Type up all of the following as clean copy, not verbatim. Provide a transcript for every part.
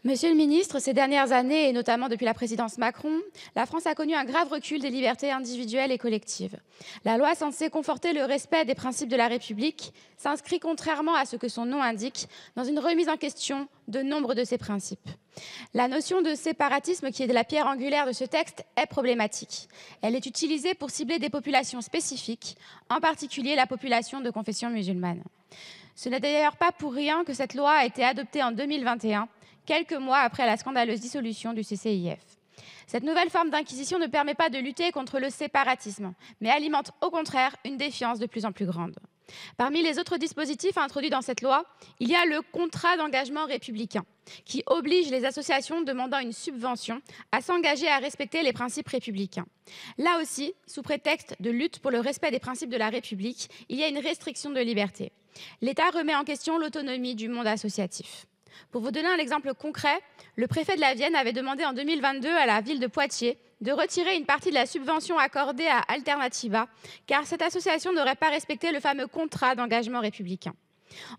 Monsieur le ministre, ces dernières années, et notamment depuis la présidence Macron, la France a connu un grave recul des libertés individuelles et collectives. La loi censée conforter le respect des principes de la République s'inscrit, contrairement à ce que son nom indique, dans une remise en question de nombre de ces principes. La notion de séparatisme, qui est la pierre angulaire de ce texte, est problématique. Elle est utilisée pour cibler des populations spécifiques, en particulier la population de confession musulmane. Ce n'est d'ailleurs pas pour rien que cette loi a été adoptée en 2021, quelques mois après la scandaleuse dissolution du CCIF. Cette nouvelle forme d'inquisition ne permet pas de lutter contre le séparatisme, mais alimente au contraire une défiance de plus en plus grande. Parmi les autres dispositifs introduits dans cette loi, il y a le contrat d'engagement républicain, qui oblige les associations demandant une subvention à s'engager à respecter les principes républicains. Là aussi, sous prétexte de lutte pour le respect des principes de la République, il y a une restriction de liberté. L'État remet en question l'autonomie du monde associatif. Pour vous donner un exemple concret, le préfet de la Vienne avait demandé en 2022 à la ville de Poitiers de retirer une partie de la subvention accordée à Alternativa, car cette association n'aurait pas respecté le fameux contrat d'engagement républicain.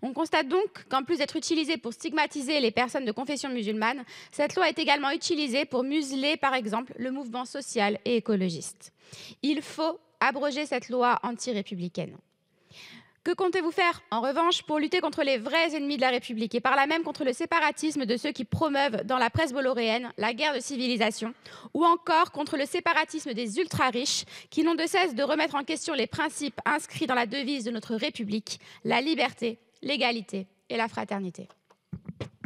On constate donc qu'en plus d'être utilisée pour stigmatiser les personnes de confession musulmane, cette loi est également utilisée pour museler, par exemple, le mouvement social et écologiste. Il faut abroger cette loi anti-républicaine. Que comptez-vous faire, en revanche, pour lutter contre les vrais ennemis de la République et par là même contre le séparatisme de ceux qui promeuvent dans la presse bolloréenne la guerre de civilisation, ou encore contre le séparatisme des ultra-riches qui n'ont de cesse de remettre en question les principes inscrits dans la devise de notre République, la liberté, l'égalité et la fraternité?